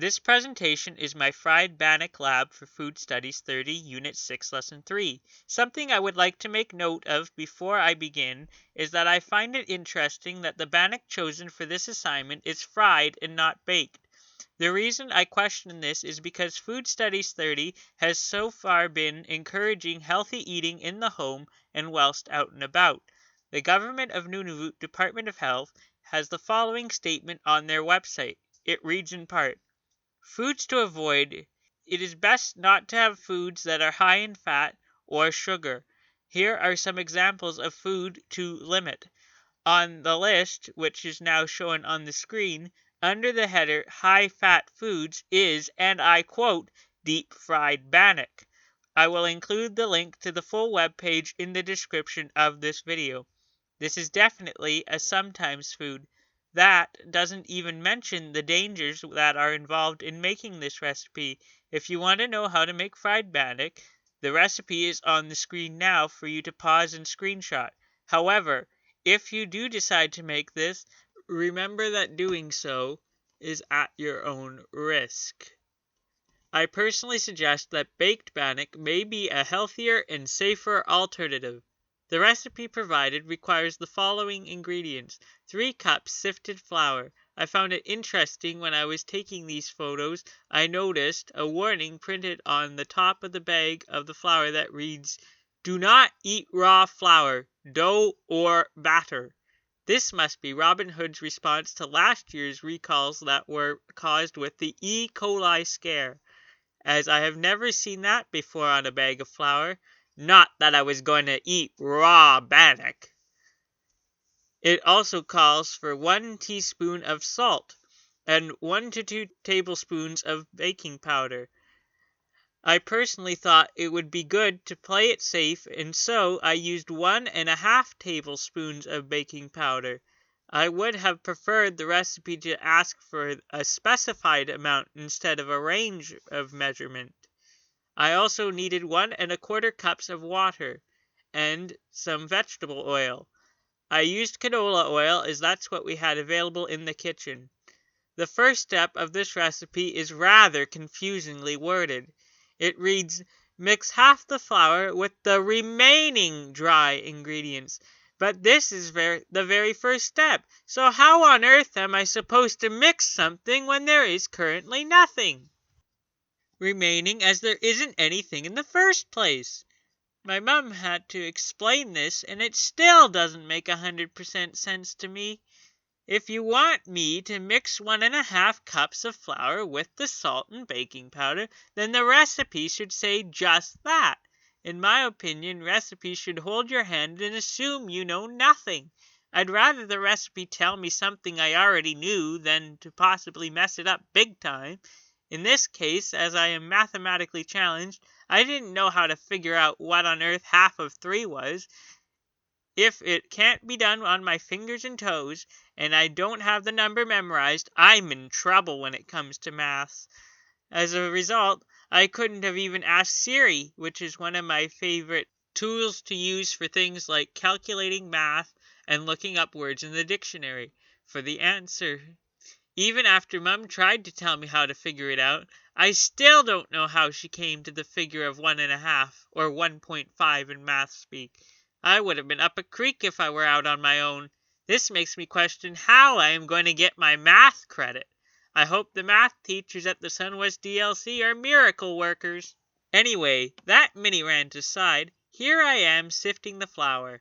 This presentation is my fried Bannock lab for Food Studies 30, Unit 6, Lesson 3. Something I would like to make note of before I begin is that I find it interesting that the Bannock chosen for this assignment is fried and not baked. The reason I question this is because Food Studies 30 has so far been encouraging healthy eating in the home and whilst out and about. The Government of Nunavut Department of Health has the following statement on their website. It reads in part, "Foods to avoid. It is best not to have foods that are high in fat or sugar. Here are some examples of food to limit." On the list, which is now shown on the screen, under the header High-Fat Foods is, and I quote, deep-fried bannock. I will include the link to the full web page in the description of this video. This is definitely a sometimes food. That doesn't even mention the dangers that are involved in making this recipe. If you want to know how to make fried bannock, the recipe is on the screen now for you to pause and screenshot. However, if you do decide to make this, remember that doing so is at your own risk. I personally suggest that baked bannock may be a healthier and safer alternative. The recipe provided requires the following ingredients: 3 cups sifted flour. I found it interesting when I was taking these photos. I noticed a warning printed on the top of the bag of the flour that reads, "Do not eat raw flour, dough, or batter." This must be Robin Hood's response to last year's recalls that were caused with the E. coli scare, as I have never seen that before on a bag of flour. Not that I was going to eat raw bannock. It also calls for 1 teaspoon of salt and 1 to 2 tablespoons of baking powder. I personally thought it would be good to play it safe, and so I used 1½ tablespoons of baking powder. I would have preferred the recipe to ask for a specified amount instead of a range of measurement. I also needed 1¼ cups of water and some vegetable oil. I used canola oil as that's what we had available in the kitchen. The first step of this recipe is rather confusingly worded. It reads, "Mix half the flour with the remaining dry ingredients." But this is the very first step. So how on earth am I supposed to mix something when there is currently nothing remaining, as there isn't anything in the first place? My mom had to explain this, and it still doesn't make 100% sense to me. If you want me to mix 1½ cups of flour with the salt and baking powder, then the recipe should say just that. In my opinion, recipes should hold your hand and assume you know nothing. I'd rather the recipe tell me something I already knew than to possibly mess it up big time. In this case, as I am mathematically challenged, I didn't know how to figure out what on earth half of 3 was. If it can't be done on my fingers and toes, and I don't have the number memorized, I'm in trouble when it comes to maths. As a result, I couldn't have even asked Siri, which is one of my favorite tools to use for things like calculating math and looking up words in the dictionary, for the answer. Even after Mum tried to tell me how to figure it out, I still don't know how she came to the figure of 1½ or 1.5 in math speak. I would have been up a creek if I were out on my own. This makes me question how I am going to get my math credit. I hope the math teachers at the Sunwest DLC are miracle workers. Anyway, that mini rant aside, here I am sifting the flour.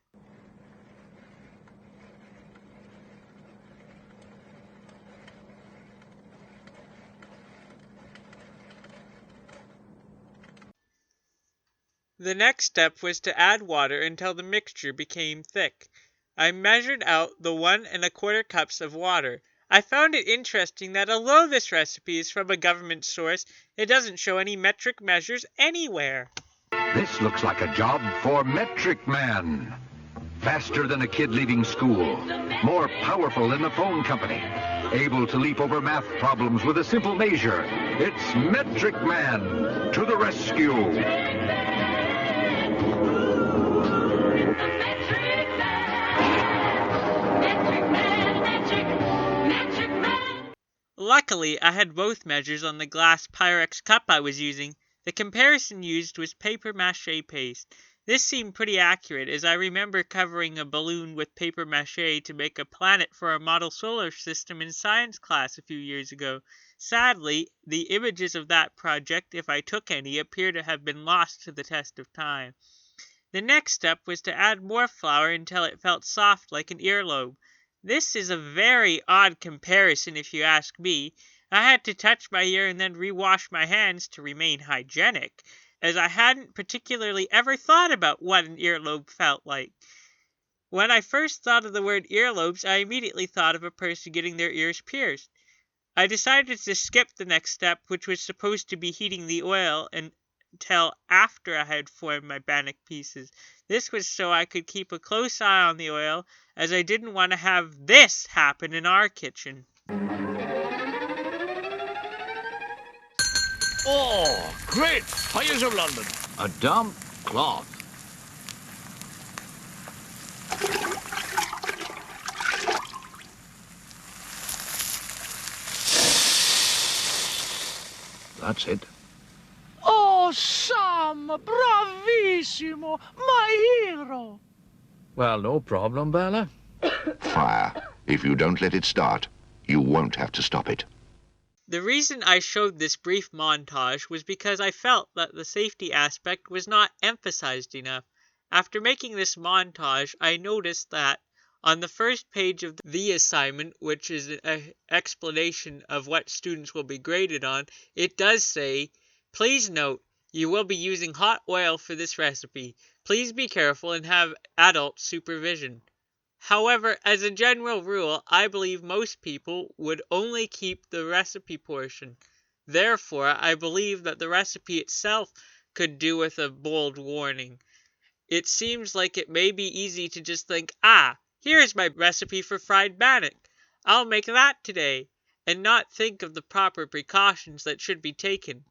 The next step was to add water until the mixture became thick. I measured out the 1¼ cups of water. I found it interesting that although this recipe is from a government source, it doesn't show any metric measures anywhere. This looks like a job for Metric Man. Faster than a kid leaving school. More powerful than the phone company. Able to leap over math problems with a simple measure. It's Metric Man to the rescue. Luckily, I had both measures on the glass Pyrex cup I was using. The comparison used was paper mache paste. This seemed pretty accurate, as I remember covering a balloon with paper mache to make a planet for our model solar system in science class a few years ago. Sadly, the images of that project, if I took any, appear to have been lost to the test of time. The next step was to add more flour until it felt soft like an earlobe. This is a very odd comparison if you ask me. I had to touch my ear and then rewash my hands to remain hygienic, as I hadn't particularly ever thought about what an earlobe felt like. When I first thought of the word earlobes, I immediately thought of a person getting their ears pierced. I decided to skip the next step, which was supposed to be heating the oil until after I had formed my Bannock pieces. This was so I could keep a close eye on the oil, as I didn't want to have this happen in our kitchen. Oh, great fires of London. A damp cloth. That's it. Oh, Sam, bravissimo, my hero. Well, no problem, Bella. Fire. If you don't let it start, you won't have to stop it. The reason I showed this brief montage was because I felt that the safety aspect was not emphasized enough. After making this montage, I noticed that on the first page of the assignment, which is an explanation of what students will be graded on, it does say, "Please note, you will be using hot oil for this recipe. Please be careful and have adult supervision." However, as a general rule, I believe most people would only keep the recipe portion. Therefore, I believe that the recipe itself could do with a bold warning. It seems like it may be easy to just think, here's my recipe for fried bannock. I'll make that today, and not think of the proper precautions that should be taken.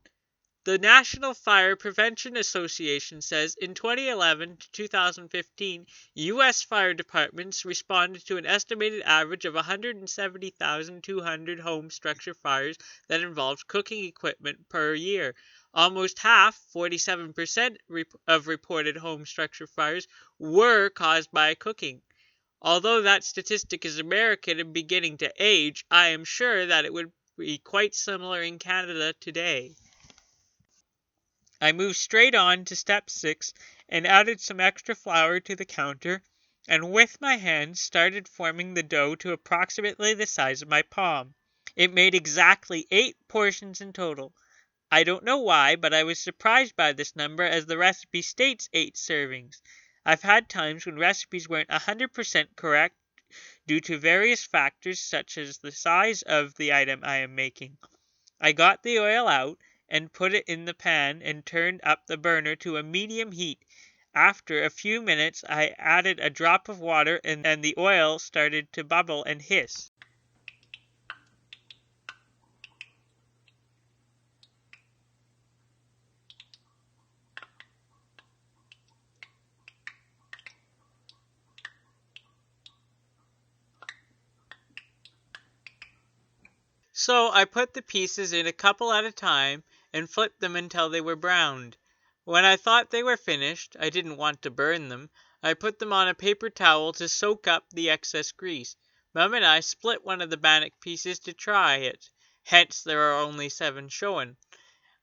The National Fire Prevention Association says in 2011 to 2015, U.S. fire departments responded to an estimated average of 170,200 home structure fires that involved cooking equipment per year. Almost half, 47%, of reported home structure fires were caused by cooking. Although that statistic is American and beginning to age, I am sure that it would be quite similar in Canada today. I moved straight on to step 6 and added some extra flour to the counter, and with my hands started forming the dough to approximately the size of my palm. It made exactly 8 portions in total. I don't know why, but I was surprised by this number, as the recipe states 8 servings. I've had times when recipes weren't 100% correct due to various factors such as the size of the item I am making. I got the oil out and put it in the pan and turned up the burner to a medium heat. After a few minutes, I added a drop of water and the oil started to bubble and hiss. So I put the pieces in a couple at a time and flipped them until they were browned. When I thought they were finished, I didn't want to burn them, I put them on a paper towel to soak up the excess grease. Mum and I split one of the bannock pieces to try it, hence there are only 7 shown.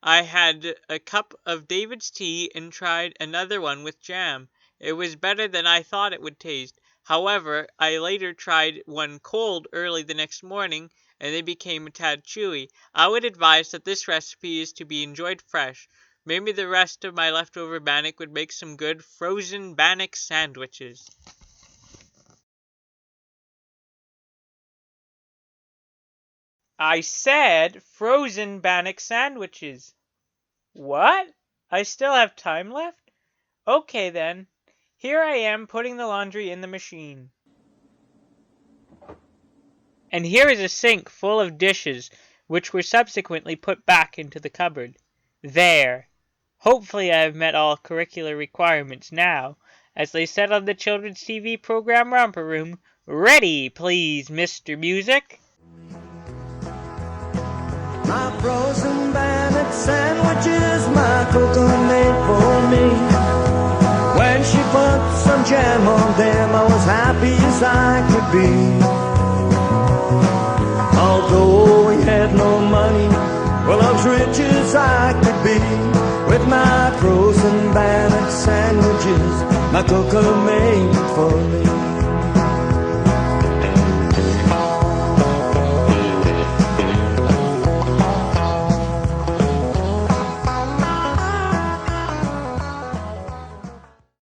I had a cup of David's tea and tried another one with jam. It was better than I thought it would taste. However, I later tried one cold early the next morning, and they became a tad chewy. I would advise that this recipe is to be enjoyed fresh. Maybe the rest of my leftover bannock would make some good frozen bannock sandwiches. I said frozen bannock sandwiches. What? I still have time left? Okay then. Here I am putting the laundry in the machine. And here is a sink full of dishes, which were subsequently put back into the cupboard. There. Hopefully I have met all curricular requirements now. As they said on the children's TV program Romper Room, ready, please, Mr. Music. My frozen Bannock sandwiches my cocoa made for me. When she put some jam on them, I was happy as I could be. Although we had no money, well, I was rich as I could be. With my frozen Bannock sandwiches, my cocoa made for me.